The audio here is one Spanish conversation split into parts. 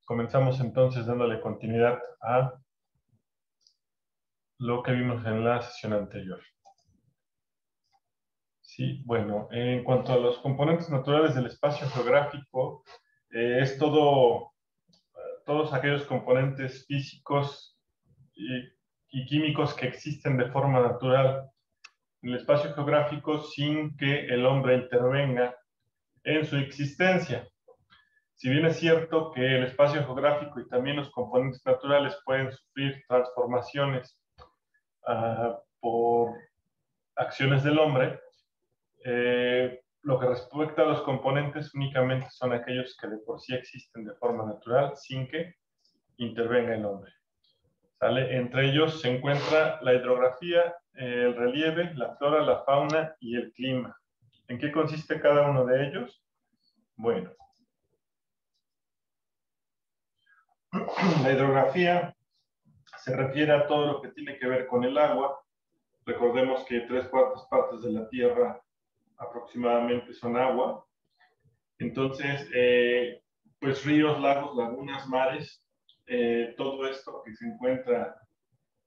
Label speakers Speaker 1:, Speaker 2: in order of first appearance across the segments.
Speaker 1: Comenzamos entonces dándole continuidad a lo que vimos en la sesión anterior. Sí, bueno, en cuanto a los componentes naturales del espacio geográfico, es todos aquellos componentes físicos y químicos que existen de forma natural en el espacio geográfico sin que el hombre intervenga en su existencia. Si bien es cierto que el espacio geográfico y también los componentes naturales pueden sufrir transformaciones por acciones del hombre, lo que respecta a los componentes únicamente son aquellos que de por sí existen de forma natural sin que intervenga el hombre. ¿Sale? Entre ellos se encuentra la hidrografía, el relieve, la flora, la fauna y el clima. ¿En qué consiste cada uno de ellos? Bueno, la hidrografía se refiere a todo lo que tiene que ver con el agua. Recordemos que 3/4 partes de la Tierra aproximadamente son agua. Entonces, pues ríos, lagos, lagunas, mares, todo esto que se encuentra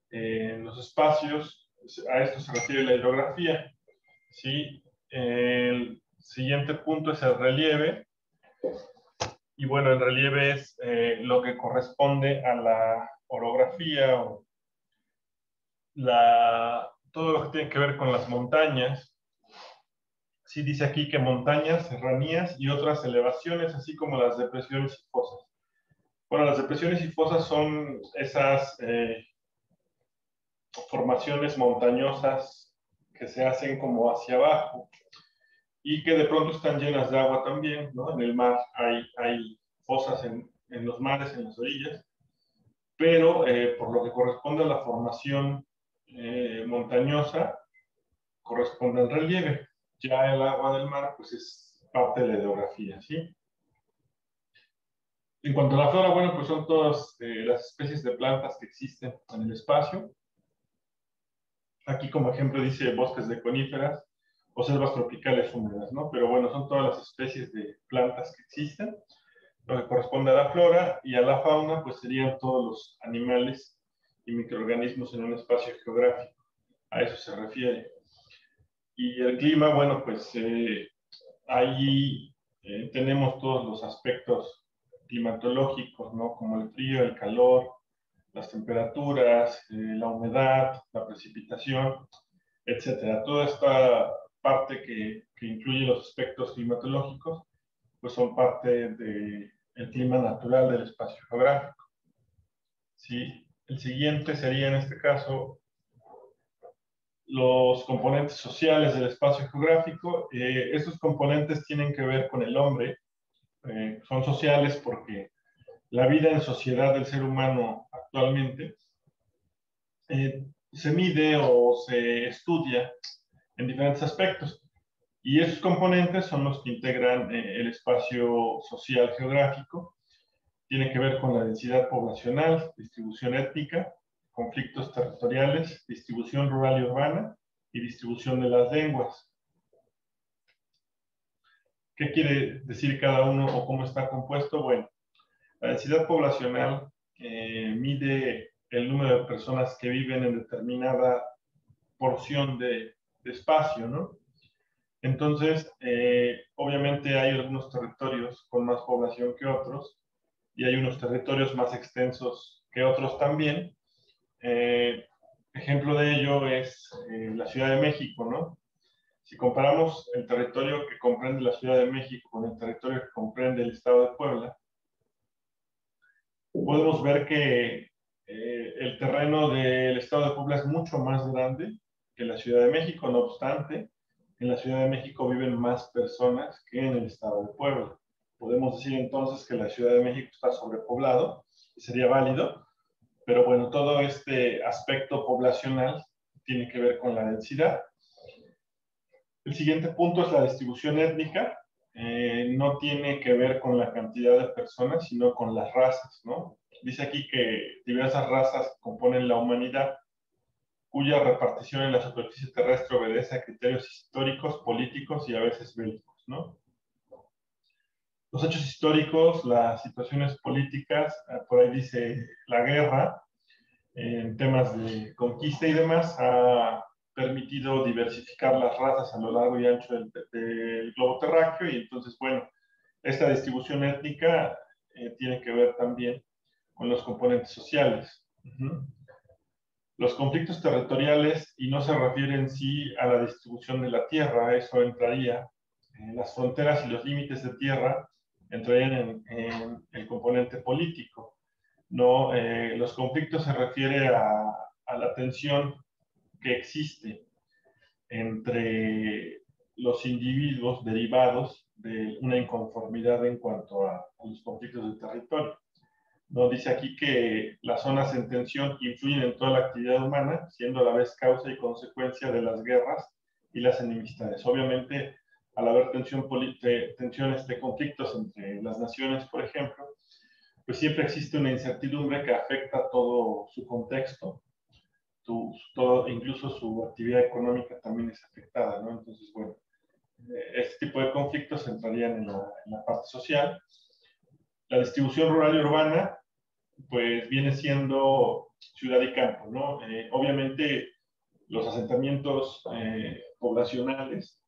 Speaker 1: en los espacios, a esto se refiere la hidrografía. ¿Sí? El siguiente punto es el relieve. Y bueno, el relieve es lo que corresponde a la orografía o todo lo que tiene que ver con las montañas. Sí, dice aquí que montañas, serranías y otras elevaciones, así como las depresiones y fosas. Bueno, las depresiones y fosas son esas formaciones montañosas que se hacen como hacia abajo y que de pronto están llenas de agua también, ¿no? En el mar hay fosas en los mares, en las orillas, pero por lo que corresponde a la formación montañosa, corresponde al relieve. Ya el agua del mar, pues es parte de la hidrografía, ¿sí? En cuanto a la flora, bueno, pues son todas las especies de plantas que existen en el espacio. Aquí como ejemplo dice bosques de coníferas o selvas tropicales húmedas, ¿no? Pero bueno, son todas las especies de plantas que existen. Lo que corresponde a la flora y a la fauna, pues serían todos los animales y microorganismos en un espacio geográfico. A eso se refiere. Y el clima, bueno, pues ahí tenemos todos los aspectos climatológicos, ¿no? Como el frío, el calor, las temperaturas, la humedad, la precipitación, etcétera. Toda esta parte que incluye los aspectos climatológicos, pues son parte del clima natural del espacio geográfico. ¿Sí? El siguiente sería en este caso los componentes sociales del espacio geográfico. Estos componentes tienen que ver con el hombre, son sociales porque la vida en sociedad del ser humano actualmente se mide o se estudia en diferentes aspectos. Y esos componentes son los que integran el espacio social geográfico. Tiene que ver con la densidad poblacional, distribución étnica, conflictos territoriales, distribución rural y urbana y distribución de las lenguas. ¿Qué quiere decir cada uno o cómo está compuesto? Bueno, la densidad poblacional mide el número de personas que viven en determinada porción de espacio, ¿no? Entonces, obviamente hay algunos territorios con más población que otros y hay unos territorios más extensos que otros también. Ejemplo de ello es la Ciudad de México, ¿no? Si comparamos el territorio que comprende la Ciudad de México con el territorio que comprende el Estado de Puebla, podemos ver que el terreno del Estado de Puebla es mucho más grande que la Ciudad de México. No obstante, en la Ciudad de México viven más personas que en el Estado de Puebla. Podemos decir entonces que la Ciudad de México está sobrepoblado, y sería válido, pero bueno, todo este aspecto poblacional tiene que ver con la densidad. El siguiente punto es la distribución étnica. No tiene que ver con la cantidad de personas, sino con las razas, ¿no? Dice aquí que diversas razas componen la humanidad, cuya repartición en la superficie terrestre obedece a criterios históricos, políticos y a veces bélicos, ¿no? Los hechos históricos, las situaciones políticas, por ahí dice la guerra, en temas de conquista y demás, ha permitido diversificar las razas a lo largo y ancho del globo terráqueo, y entonces, bueno, esta distribución étnica tiene que ver también con los componentes sociales. Los conflictos territoriales, y no se refiere en sí a la distribución de la tierra, eso entraría, las fronteras y los límites de tierra entrarían en el componente político. No, los conflictos se refiere a la tensión que existe entre los individuos derivados de una inconformidad en cuanto a los conflictos de territorio. No, dice aquí que las zonas en tensión influyen en toda la actividad humana, siendo a la vez causa y consecuencia de las guerras y las enemistades. Obviamente, al haber tensiones de conflictos entre las naciones, por ejemplo, pues siempre existe una incertidumbre que afecta todo su contexto, incluso su actividad económica también es afectada, ¿no? Entonces, bueno, este tipo de conflictos entrarían en la parte social. La distribución rural y urbana, pues viene siendo ciudad y campo, ¿no? Obviamente los asentamientos poblacionales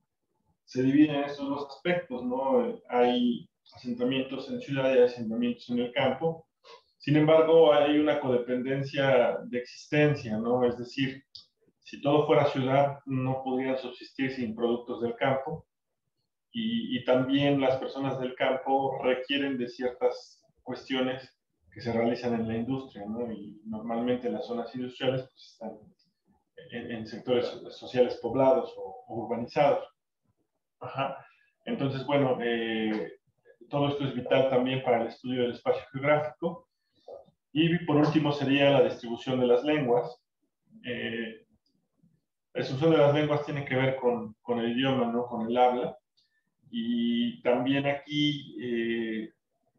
Speaker 1: se dividen en estos dos aspectos, ¿no? Hay asentamientos en ciudad y asentamientos en el campo. Sin embargo, hay una codependencia de existencia, ¿no? Es decir, si todo fuera ciudad, no podrían subsistir sin productos del campo. Y también las personas del campo requieren de ciertas cuestiones que se realizan en la industria, ¿no? Y normalmente las zonas industriales pues, están en sectores sociales poblados o urbanizados. Ajá. Entonces, bueno, todo esto es vital también para el estudio del espacio geográfico. Y por último sería la distribución de las lenguas. La distribución de las lenguas tiene que ver con el idioma, ¿no? Con el habla. Y también aquí,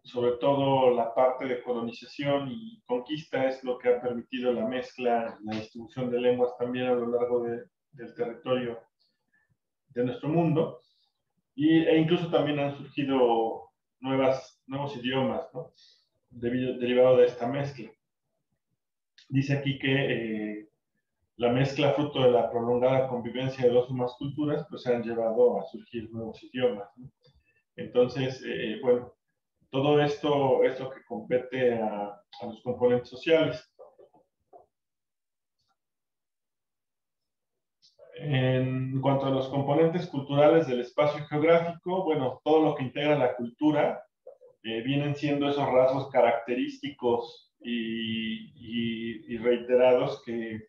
Speaker 1: sobre todo la parte de colonización y conquista es lo que ha permitido la mezcla, la distribución de lenguas también a lo largo del territorio de nuestro mundo. E incluso también han surgido nuevos idiomas, ¿no? Derivado de esta mezcla. Dice aquí que la mezcla fruto de la prolongada convivencia de dos o más culturas, pues han llevado a surgir nuevos idiomas, ¿no? Entonces, bueno, todo esto es lo que compete a los componentes sociales. En cuanto a los componentes culturales del espacio geográfico, bueno, todo lo que integra la cultura vienen siendo esos rasgos característicos y reiterados que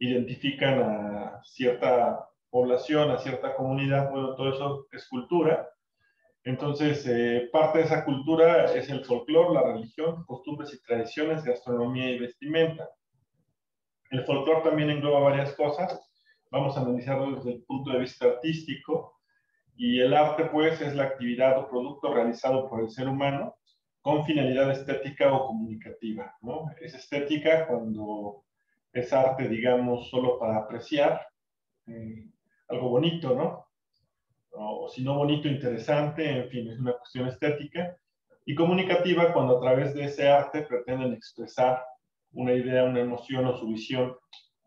Speaker 1: identifican a cierta población, a cierta comunidad. Bueno, todo eso es cultura. Entonces, parte de esa cultura es el folclore, la religión, costumbres y tradiciones, gastronomía y vestimenta. El folclore también engloba varias cosas. Vamos a analizarlo desde el punto de vista artístico. Y el arte, pues, es la actividad o producto realizado por el ser humano con finalidad estética o comunicativa, ¿no? Es estética cuando es arte, digamos, solo para apreciar algo bonito, ¿no? O si no bonito, interesante, en fin, es una cuestión estética. Y comunicativa cuando a través de ese arte pretenden expresar una idea, una emoción o su visión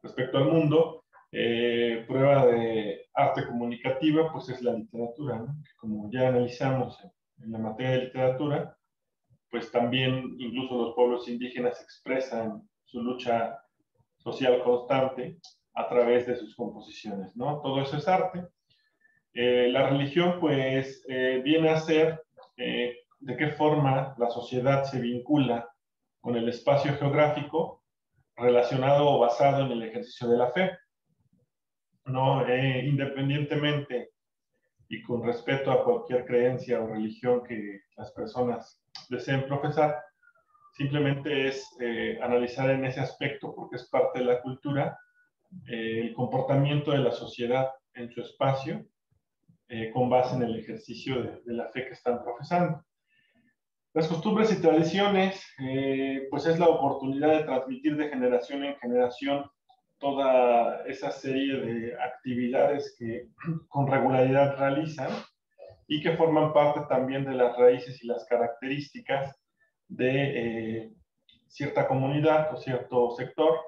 Speaker 1: respecto al mundo. Prueba de arte comunicativa, pues es la literatura, ¿no? Que como ya analizamos en la materia de literatura, pues también incluso los pueblos indígenas expresan su lucha social constante a través de sus composiciones, ¿no? Todo eso es arte. La religión, pues, viene a ser de qué forma la sociedad se vincula con el espacio geográfico relacionado o basado en el ejercicio de la fe, ¿no? Independientemente y con respeto a cualquier creencia o religión que las personas deseen profesar, simplemente es analizar en ese aspecto, porque es parte de la cultura, el comportamiento de la sociedad en su espacio, con base en el ejercicio de la fe que están profesando. Las costumbres y tradiciones, pues es la oportunidad de transmitir de generación en generación toda esa serie de actividades que con regularidad realizan y que forman parte también de las raíces y las características de cierta comunidad o cierto sector.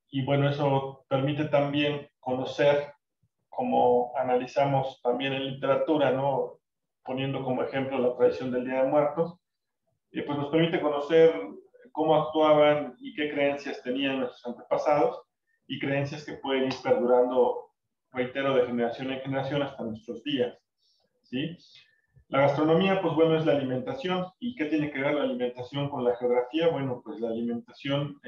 Speaker 1: Y bueno, eso permite también conocer, como analizamos también en literatura, ¿no? Poniendo como ejemplo la tradición del Día de Muertos, pues nos permite conocer cómo actuaban y qué creencias tenían nuestros antepasados, y creencias que pueden ir perdurando, reitero, de generación en generación hasta nuestros días, ¿sí? La gastronomía, pues bueno, es la alimentación. ¿Y qué tiene que ver la alimentación con la geografía? Bueno, pues la alimentación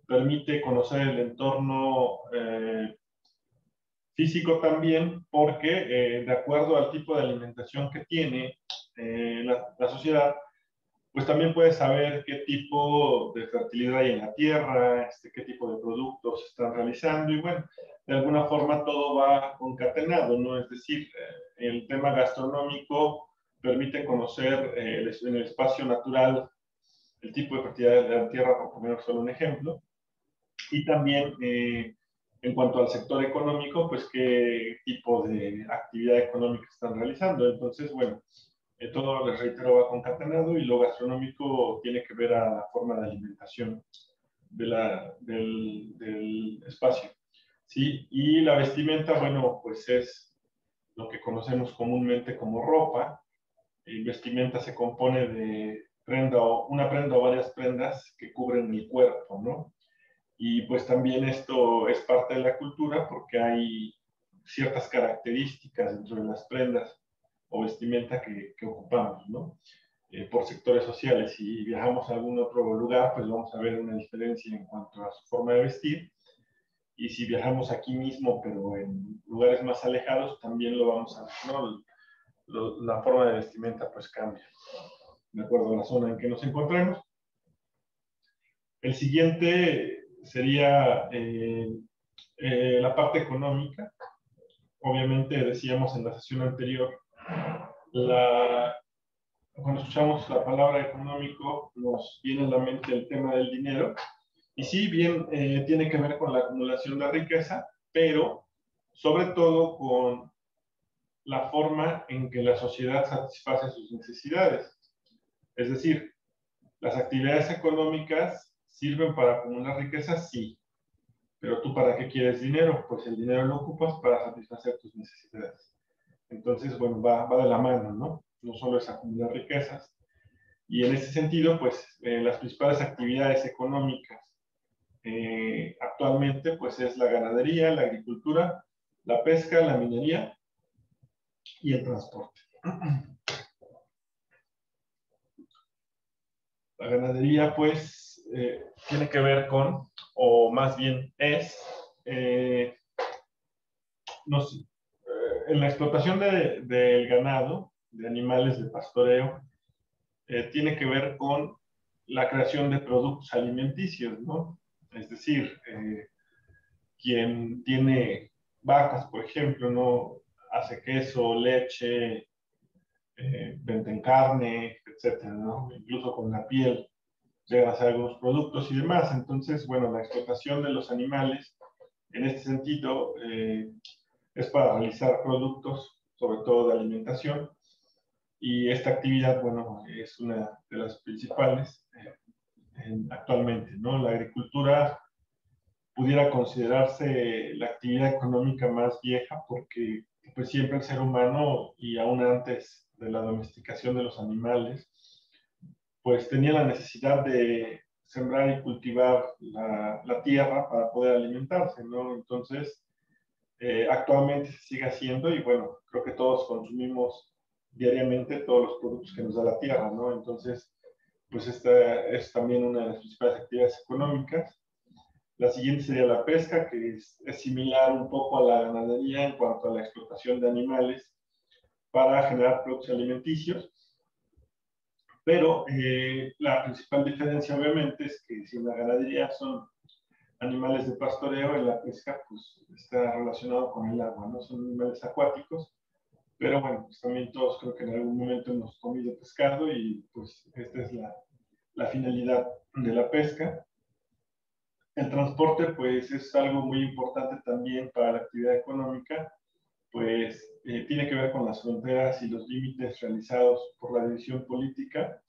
Speaker 1: permite conocer el entorno físico también, porque de acuerdo al tipo de alimentación que tiene la sociedad, pues también puedes saber qué tipo de fertilidad hay en la tierra, qué tipo de productos se están realizando, y bueno, de alguna forma todo va concatenado, ¿no? Es decir, el tema gastronómico permite conocer en el espacio natural el tipo de fertilidad de la tierra, por poner solo un ejemplo, y también en cuanto al sector económico, pues qué tipo de actividad económica están realizando. Entonces, bueno, todo, les reitero, va concatenado, y lo gastronómico tiene que ver a la forma de alimentación del espacio, ¿sí? Y la vestimenta, bueno, pues es lo que conocemos comúnmente como ropa. Y vestimenta se compone de una prenda o varias prendas que cubren el cuerpo, ¿no? Y pues también esto es parte de la cultura, porque hay ciertas características dentro de las prendas o vestimenta que ocupamos, ¿no? Por sectores sociales. Si viajamos a algún otro lugar, pues vamos a ver una diferencia en cuanto a su forma de vestir. Y si viajamos aquí mismo, pero en lugares más alejados, también lo vamos a ver, ¿no? La forma de vestimenta pues cambia, de acuerdo a la zona en que nos encontremos. El siguiente sería la parte económica. Obviamente, decíamos en la sesión anterior, cuando escuchamos la palabra económico, nos viene a la mente el tema del dinero. Y sí, bien, tiene que ver con la acumulación de riqueza, pero sobre todo con la forma en que la sociedad satisface sus necesidades. Es decir, las actividades económicas sirven para acumular riqueza, sí. Pero tú, ¿para qué quieres dinero? Pues el dinero lo ocupas para satisfacer tus necesidades. Entonces, bueno, va de la mano, ¿no? No solo es acumular riquezas. Y en ese sentido, pues las principales actividades económicas actualmente, pues es la ganadería, la agricultura, la pesca, la minería y el transporte. La ganadería, pues, tiene que ver con, o más bien es, en la explotación del ganado, de animales de pastoreo, tiene que ver con la creación de productos alimenticios, ¿no? Es decir, quien tiene vacas, por ejemplo, ¿no? Hace queso, leche, venden carne, etcétera, ¿no? Incluso con la piel llegan a hacer algunos productos y demás. Entonces, bueno, la explotación de los animales, en este sentido, es para realizar productos, sobre todo de alimentación, y esta actividad, bueno, es una de las principales actualmente, ¿no? La agricultura pudiera considerarse la actividad económica más vieja, porque pues siempre el ser humano, y aún antes de la domesticación de los animales, pues tenía la necesidad de sembrar y cultivar la tierra para poder alimentarse, ¿no? Entonces, actualmente se sigue haciendo, y bueno, creo que todos consumimos diariamente todos los productos que nos da la tierra, ¿no? Entonces, pues esta es también una de las principales actividades económicas. La siguiente sería la pesca, que es similar un poco a la ganadería en cuanto a la explotación de animales para generar productos alimenticios, pero la principal diferencia obviamente es que si en la ganadería son animales de pastoreo, en la pesca pues está relacionado con el agua, ¿no? Son animales acuáticos, pero bueno, pues también todos creo que en algún momento hemos comido pescado, y pues esta es la finalidad de la pesca. El transporte pues es algo muy importante también para la actividad económica, pues tiene que ver con las fronteras y los límites realizados por la división política,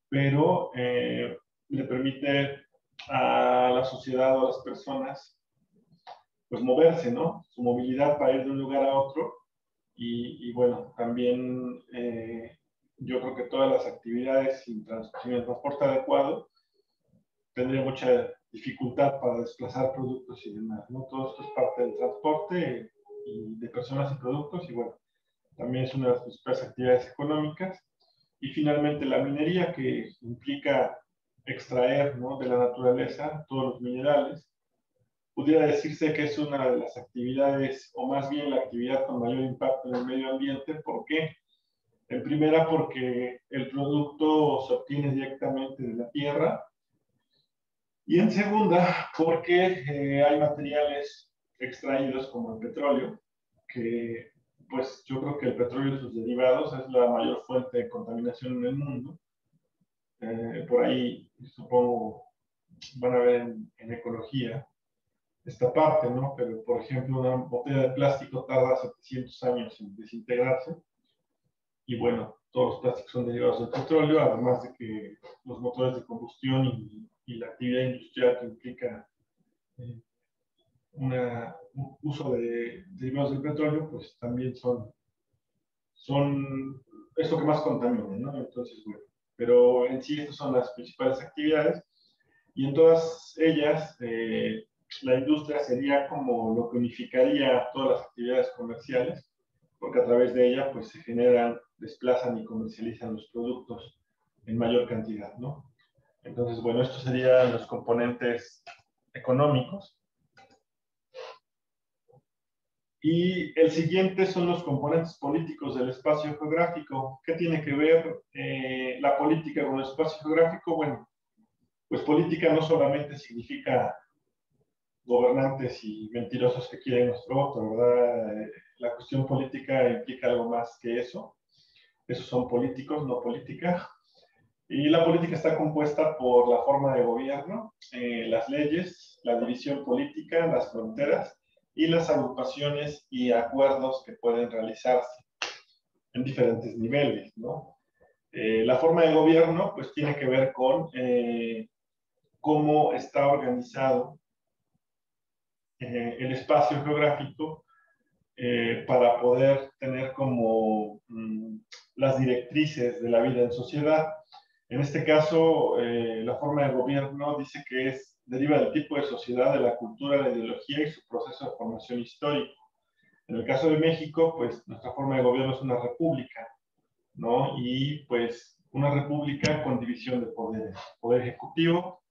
Speaker 1: pero le permite a la sociedad o a las personas pues moverse, ¿no? Su movilidad para ir de un lugar a otro. Y bueno, también yo creo que todas las actividades sin el transporte adecuado tendría mucha dificultad para desplazar productos y demás, ¿no? Todo esto es parte del transporte y de personas y productos, y bueno, también es una de las principales actividades económicas. Y finalmente la minería, que implica extraer, ¿no?, de la naturaleza todos los minerales. Pudiera decirse que es una de las actividades, o más bien la actividad con mayor impacto en el medio ambiente. ¿Por qué? En primera, porque el producto se obtiene directamente de la tierra, y en segunda, porque hay materiales extraídos como el petróleo, que pues yo creo que el petróleo y sus derivados es la mayor fuente de contaminación en el mundo. Por ahí, supongo, van a ver en ecología esta parte, ¿no? Pero, por ejemplo, una botella de plástico tarda 700 años en desintegrarse. Y bueno, todos los plásticos son derivados del petróleo, además de que los motores de combustión y la actividad industrial que implica un uso de derivados del petróleo, pues también son es lo que más contamina, ¿no? Entonces, bueno, pero en sí estas son las principales actividades, y en todas ellas la industria sería como lo que unificaría todas las actividades comerciales, porque a través de ella pues se generan, desplazan y comercializan los productos en mayor cantidad, ¿no? Entonces, bueno, estos serían los componentes económicos. Y el siguiente son los componentes políticos del espacio geográfico. ¿Qué tiene que ver la política con el espacio geográfico? Bueno, pues política no solamente significa gobernantes y mentirosos que quieren nuestro voto, ¿verdad? La cuestión política implica algo más que eso. Esos son políticos, no política. Y la política está compuesta por la forma de gobierno, las leyes, la división política, las fronteras y las agrupaciones y acuerdos que pueden realizarse en diferentes niveles, ¿no? La forma de gobierno pues tiene que ver con cómo está organizado el espacio geográfico para poder tener como las directrices de la vida en sociedad. En este caso, la forma de gobierno dice que deriva del tipo de sociedad, de la cultura, la ideología y su proceso de formación histórico. En el caso de México, pues nuestra forma de gobierno es una república, ¿no? Y pues una república con división de poderes: poder ejecutivo,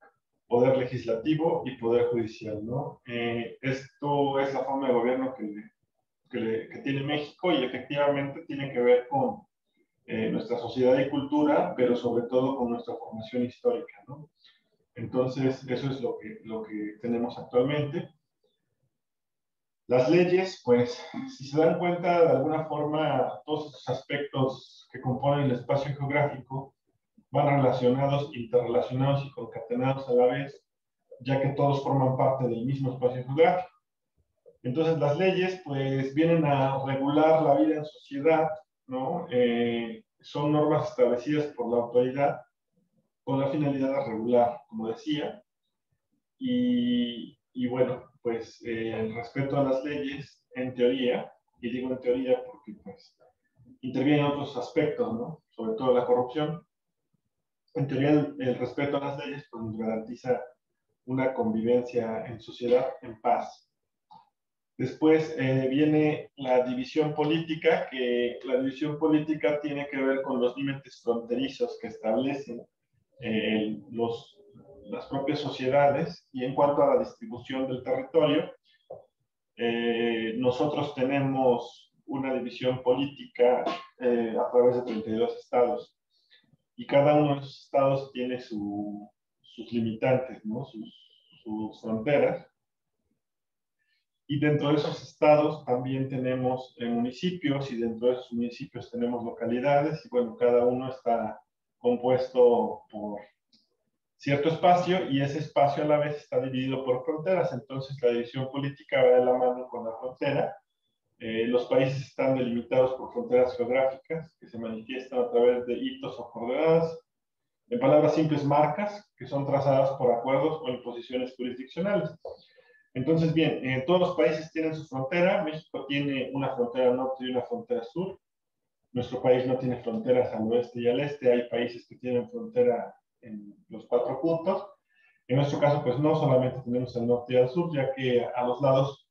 Speaker 1: poder legislativo y poder judicial, ¿no? Esto es la forma de gobierno que tiene México, y efectivamente tiene que ver con nuestra sociedad y cultura, pero sobre todo con nuestra formación histórica, ¿no? Entonces, eso es lo que tenemos actualmente. Las leyes, pues, si se dan cuenta, de alguna forma, todos estos aspectos que componen el espacio geográfico van relacionados, interrelacionados y concatenados a la vez, ya que todos forman parte del mismo espacio geográfico. Entonces, las leyes, pues, vienen a regular la vida en sociedad, ¿no? Son normas establecidas por la autoridad con la finalidad de regular, como decía, y bueno, pues el respeto a las leyes, en teoría, y digo en teoría porque pues intervienen otros aspectos, ¿no? Sobre todo la corrupción. En teoría, el respeto a las leyes pues, nos garantiza una convivencia en sociedad en paz. Después viene la división política, que la división política tiene que ver con los límites fronterizos que establecen las propias sociedades. Y en cuanto a la distribución del territorio, nosotros tenemos una división política a través de 32 estados. Y cada uno de esos estados tiene sus limitantes, ¿no? Sus fronteras. Y dentro de esos estados también tenemos municipios, y dentro de esos municipios tenemos localidades, y bueno, cada uno está compuesto por cierto espacio, y ese espacio a la vez está dividido por fronteras. Entonces la división política va de la mano con la frontera, Los países están delimitados por fronteras geográficas que se manifiestan a través de hitos o coordenadas, en palabras simples, marcas, que son trazadas por acuerdos o imposiciones jurisdiccionales. Entonces, bien, todos los países tienen su frontera. México tiene una frontera norte y una frontera sur. Nuestro país no tiene fronteras al oeste y al este. Hay países que tienen frontera en los 4 puntos. En nuestro caso, pues no solamente tenemos el norte y el sur, ya que a los lados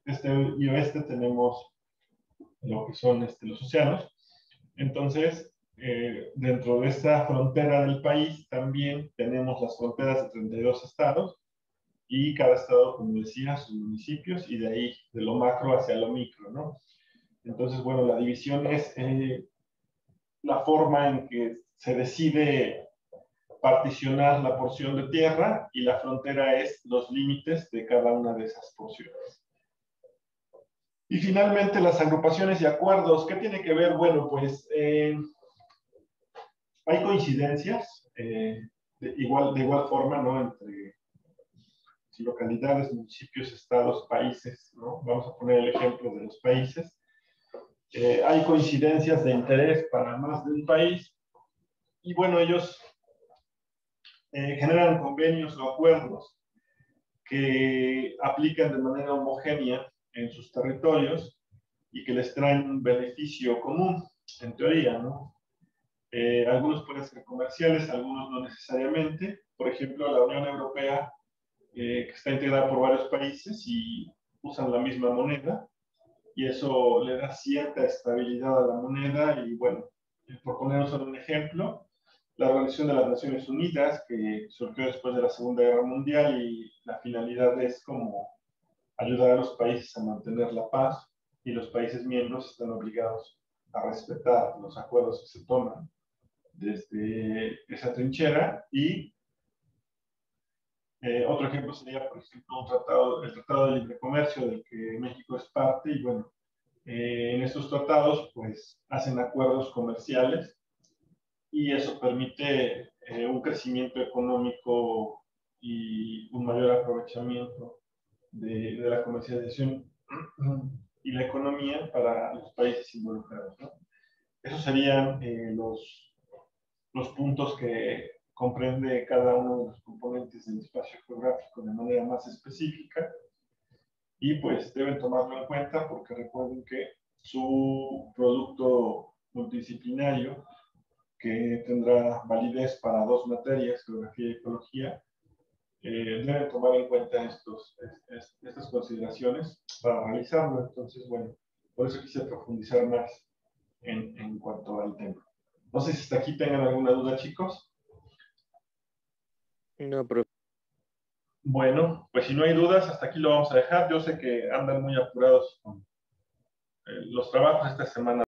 Speaker 1: este y oeste tenemos lo que son los océanos. Entonces, dentro de esta frontera del país también tenemos las fronteras de 32 estados y cada estado, como decía, sus municipios y de ahí, de lo macro hacia lo micro, ¿no? Entonces, bueno, la división es la forma en que se decide particionar la porción de tierra y la frontera es los límites de cada una de esas porciones. Y finalmente las agrupaciones y acuerdos. ¿Qué tiene que ver? Bueno, pues hay coincidencias de igual forma, ¿no? Entre localidades, municipios, estados, países, ¿no? Vamos a poner el ejemplo de los países. Hay coincidencias de interés para más de un país y bueno, ellos generan convenios o acuerdos que aplican de manera homogénea en sus territorios y que les traen un beneficio común, en teoría, ¿no? Algunos pueden ser comerciales, algunos no necesariamente. Por ejemplo, la Unión Europea, que está integrada por varios países y usan la misma moneda, y eso le da cierta estabilidad a la moneda. Y bueno, por poner solo un ejemplo, la Organización de las Naciones Unidas, que surgió después de la Segunda Guerra Mundial, y la finalidad es como ayudar a los países a mantener la paz, y los países miembros están obligados a respetar los acuerdos que se toman desde esa trinchera. Y otro ejemplo sería, por ejemplo, el Tratado de Libre Comercio del que México es parte, y bueno, en estos tratados pues hacen acuerdos comerciales y eso permite un crecimiento económico y un mayor aprovechamiento de la comercialización y la economía para los países involucrados, ¿no? Esos serían los puntos que comprende cada uno de los componentes del espacio geográfico de manera más específica, y pues deben tomarlo en cuenta porque recuerden que su producto multidisciplinario, que tendrá validez para 2 materias, geografía y ecología, deben tomar en cuenta estas consideraciones para realizarlo. Entonces, bueno, por eso quise profundizar más en cuanto al tema. No sé si hasta aquí tengan alguna duda, chicos.
Speaker 2: No, profe.
Speaker 1: Bueno, pues si no hay dudas, hasta aquí lo vamos a dejar. Yo sé que andan muy apurados con los trabajos esta semana.